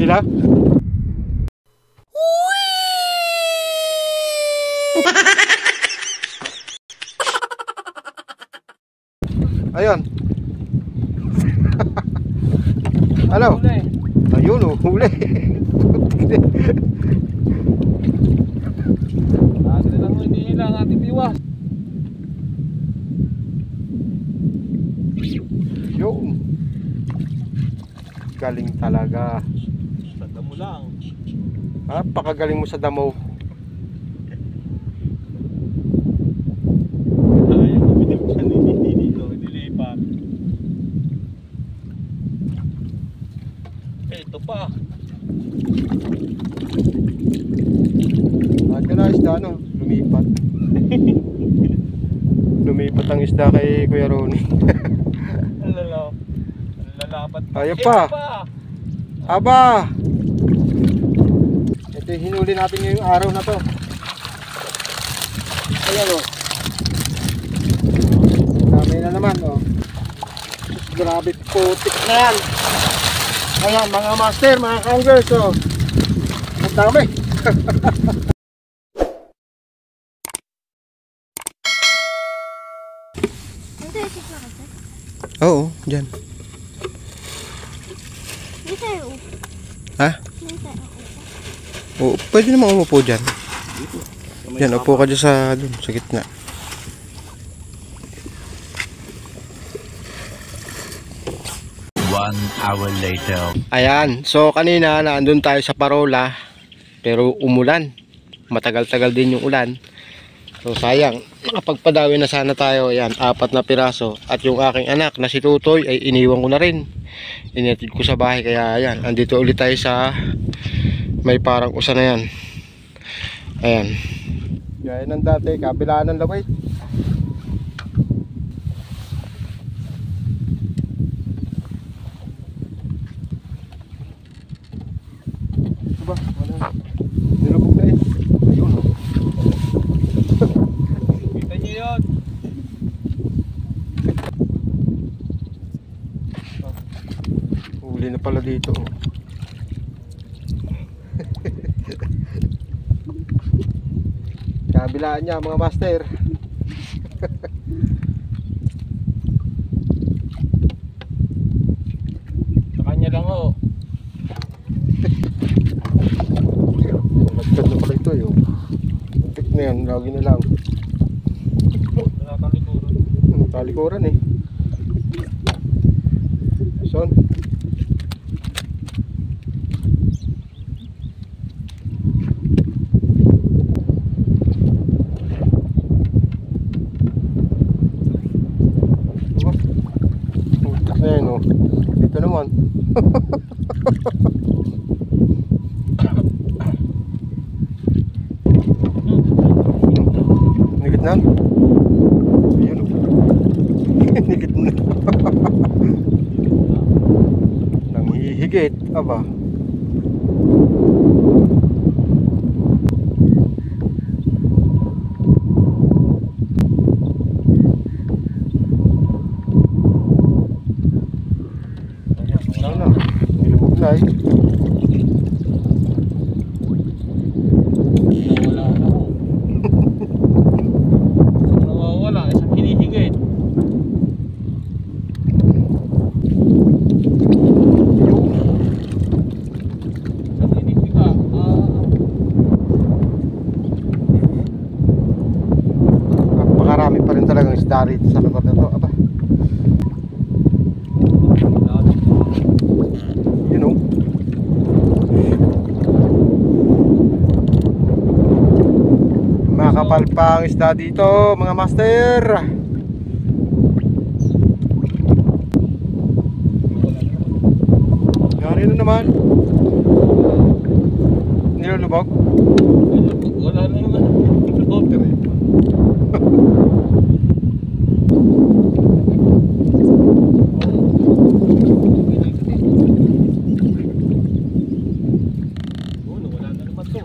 Hila? Ayun. Ano? Ayun oh, huli. Agad lang hindi nila ang ating biwas. Yun. Galing talaga. Sa damo lang. Napakagaling mo sa damo. Ayaw ko pinagsan hindi dito, dilipat. Ito pa. Bakit na isda no? Lumipat. Lumipat ang isda kay Kuya Ronnie. Lalapat pa. Ayun pa. Aba. Ito yung hinuli natin ngayong araw na to. Ayan o. Dami na naman o. Grabe putik na yan. Ayan mga master, mga kanggers o. Ang dami. Oo, dyan. Ha? Oo, pwede naman umupo dyan. Yan, upo ka dyan sa gitna. One hour later. Ayan, so kanina naandun tayo sa Parola, pero umulan. Matagal-tagal din yung ulan. So sayang, nakapagpadawi na sana tayo. Ayan, 4 na piraso. At yung aking anak na si Tutoy ay iniwan ko na rin. Inatid ko sa bahay, kaya ayan, andito ulit tayo sa may parang usa na yan. Ayan. Gaya ng dati, kabilaan ng laway. Diba? Wala. Nilubog na eh. Ayun o. Kita nyo yun. Huli na pala dito. Kabilaan niya mga master. Sa kanya lang o. Magkad na pala ito yun. Muntik na yan, lagi na lang. Nakakalikuran. Talikuran eh. Son. Muntik na yan oh. Dito naman. Nigit na? Ayun o. Nigit na. Nanghihigit. Aba. Ayun na. Nilubog na eh. Nawala na ako. Isang nawawala, isang hinihigit. Isang hinihiga. Napakarami pa rin talagang isda rito sa lugar na to. Aba. You know. Makapal pa ang isda dito mga master. Yari na naman. Nilulubog. Wala na yung water eh. Wala na naman to.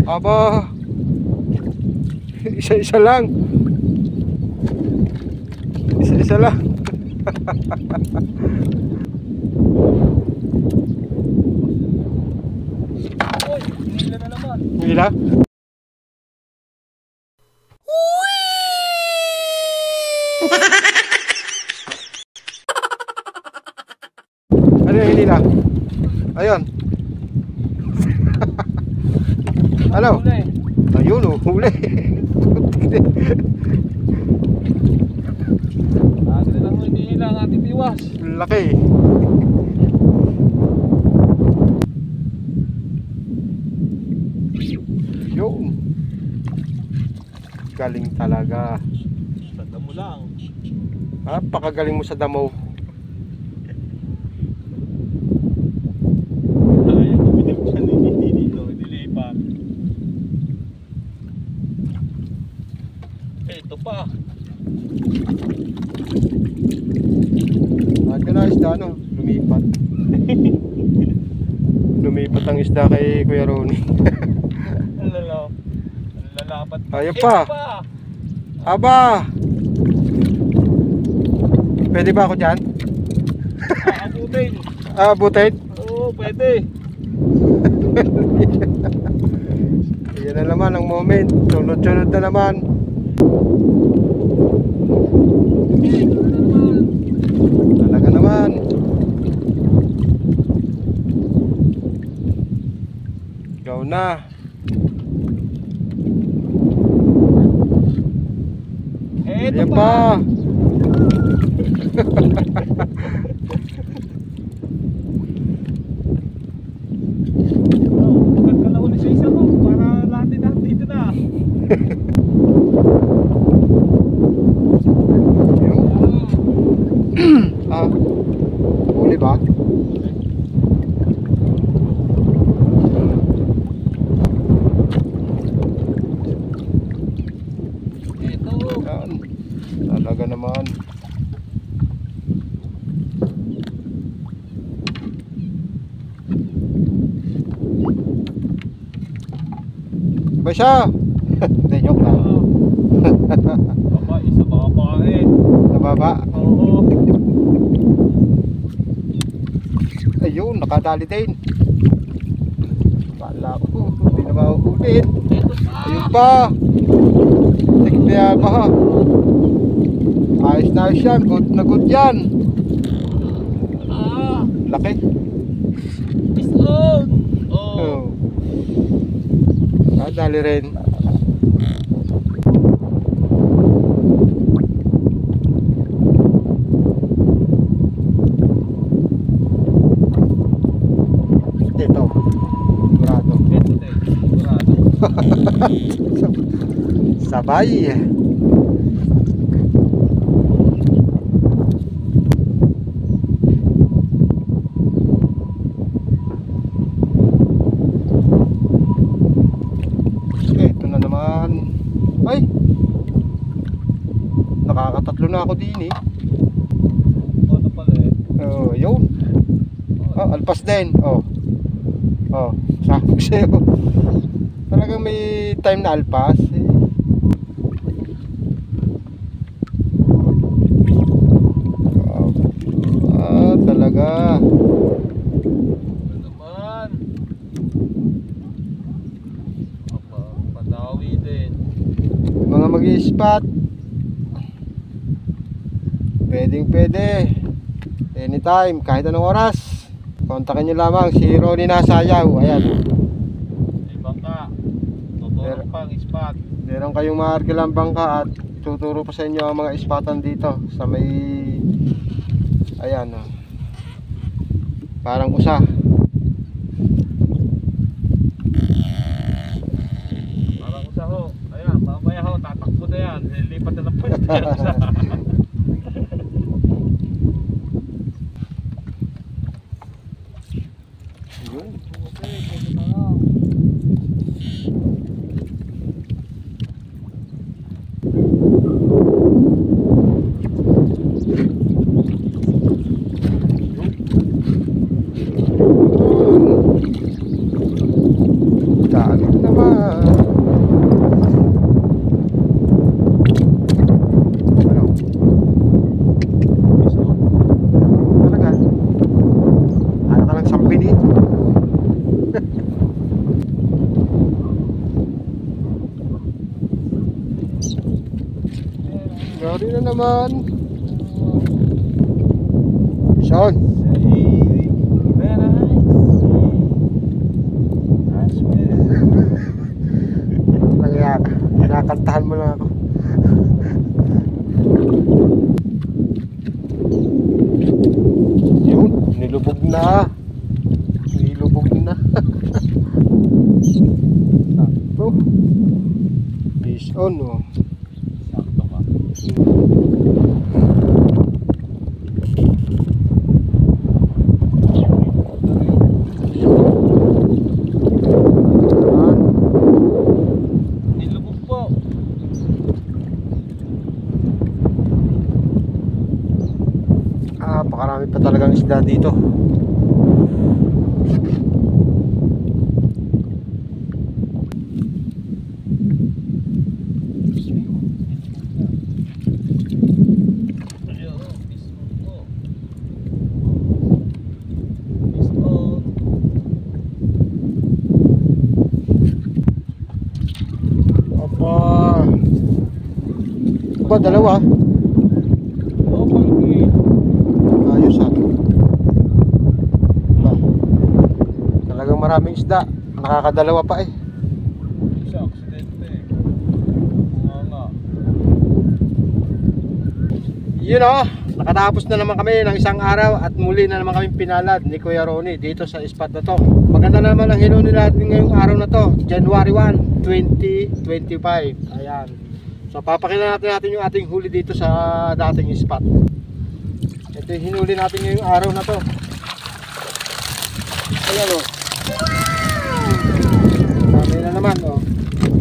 Aba. Isa-isa lang. Isa-isa lang. Hila? Ano yung hinila? Ayun. Ano? Ayun oh, huli. Lagi na lang mo hindi hila ang ating biwas. Laki. Yun. Galing talaga. Tanda mo lang. Napakagaling mo sa damo. Ayaw ko pinagpsan hindi dito. Dilipat. Ito pa. Ano na isda no? Lumipat. Lumipat ang isda kay Kuya Ronnie. Lalapat. Ayun pa. Aba! Pwede ba ako dyan? Abutin. Butit? Oo, pwede. Ayan na naman ang moment. Sunod-sunod na naman. Talaga naman. Ikaw na. Ito Ayan pa. pa. Pagkat ka na uli sa isa ko para lahat dito na. Huli ba? Ito. Yan. Talaga naman. Iba siya. Hindi, joke lang. Aba, isa baba eh. Nababa. Oo. Ayun, nakadali din. Wala ko. Hindi na mahuhulit. Ito pa. Ayun pa. Tikit na yan pa ha. Ayos na ayos yan. Good na good yan. Ah, Laki. is on. Oh. Oh. Nadali rin. Ito. Sigurado. Ito din. Sigurado. Sabay. Ito na naman. Ay. Nakakatatlo na ako din eh. Ano pala eh. Oh, yun. Oh, alpas din. Oh. Oh, sabi ko sa'yo. Talagang may time na alpas. Eh. Wow. Talaga. Ano naman. Aba, padawi din. Mga mag-i-spot. Pwede. Anytime, kahit anong oras. Kontakin nyo lamang si Ronnie Nasayaw. Ayan. May bangka. Tuturo pang spot. Meron kayong maarkilang bangka at tuturo pa sa inyo ang mga ispatan dito sa may ayan oh. Parang usa. Parang usa ho. Ayan, mamaya ho, tatakbo na yan. Lipat na ng pwesto yan usa. Yun. Okay, pwede na lang. Dami naman. Ano? Yari na naman. Sean. Nagyaya ka. Nakantahan mo lang ako. Yun, nilubog na. Nilubog na. Sakto. Fish on, oh. Sakto ka. Nilubog po. Pakarami pa talagang isda dito. Ayun, piston po. Piston. Apa. Ba, dalawa. Oh, malaki. Ayos ha. Ba. Talagang maraming isda. Nakakadalawa pa eh. Isa, aksidente. Nga nga. Yun o, nakatapos na naman kami ng isang araw at muli na naman kami pinalad ni Kuya Ronnie dito sa spot na to. Maganda naman ang hinuli natin ngayong araw na to, January 1, 2025. Ayan. So papakita natin yung ating huli dito sa dating spot. Ito yung hinuli natin ngayong araw na to. Ayan o. Dami na naman o.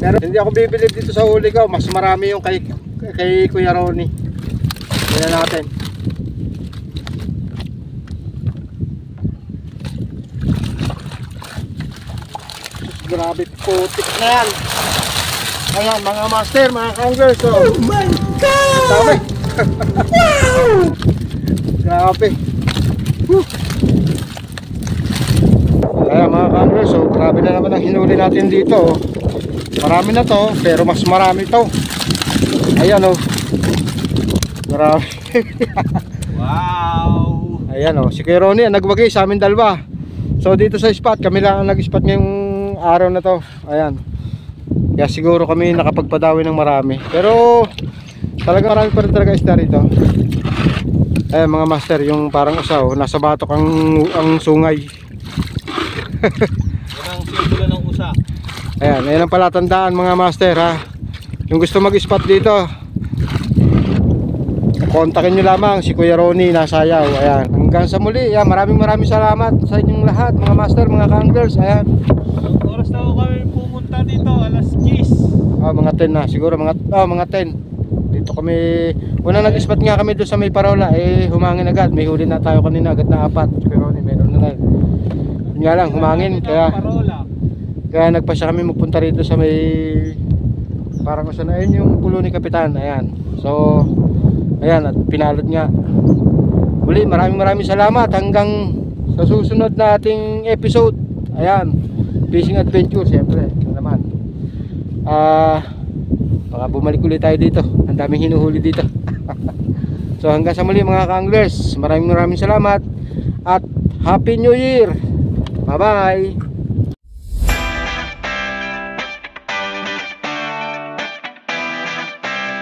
Pero hindi ako bibilib dito sa huli ko, mas marami yung kay Kuya Ronnie. Tingnan natin. Grabe putik na yan. Ayan mga master, mga kanglers. Oh my God! Dami. Grabe. Ayan mga kanglers, so grabe na naman ang hinuli natin dito. Oh. Marami na to, pero mas marami to. Ayan oh. Grabe. Wow! Ayan o, si Kuya Ronnie ang nagbagay sa amin dalawa. So dito sa spot, kami lang ang nag-spot ngayong araw na to. Ayan. Kaya siguro kami nakapagpadawi ng marami. Pero talaga marami pa rin talaga isda rito. Ayan mga master, yung parang usaw, nasa batok ang sungay. Yan ang simbolo ng usa. Ayan, ayan ang palatandaan mga master ha. Yung gusto mag-spot dito, kontakin nyo lamang si Kuya Ronnie Nasayaw. Ayan. Hanggang sa muli. Ayan. Maraming salamat sa inyong lahat mga master, mga kanglers. Ayan. Oras na ako kami pumunta dito, alas 10. Mga 10 na. Siguro mga 10. Dito kami. Unang nag-spot nga kami doon sa may Parola. Humangin agad. May huli na tayo kanina. Agad na 4. Si Kuya Ronnie meron na lang. Yun nga lang, humangin. Kaya nagpasya kami magpunta rito sa may parang usan na yun yung pulo ni Kapitan. Ayan. So ayan, at pinalot nga. Muli, maraming salamat. Hanggang sa susunod na ating episode. Ayan, fishing adventure syempre. Ano naman, baka bumalik ulit tayo dito. Ang daming hinuhuli dito. So hanggang sa muli mga ka-anglers, maraming salamat. At Happy New Year. Bye bye.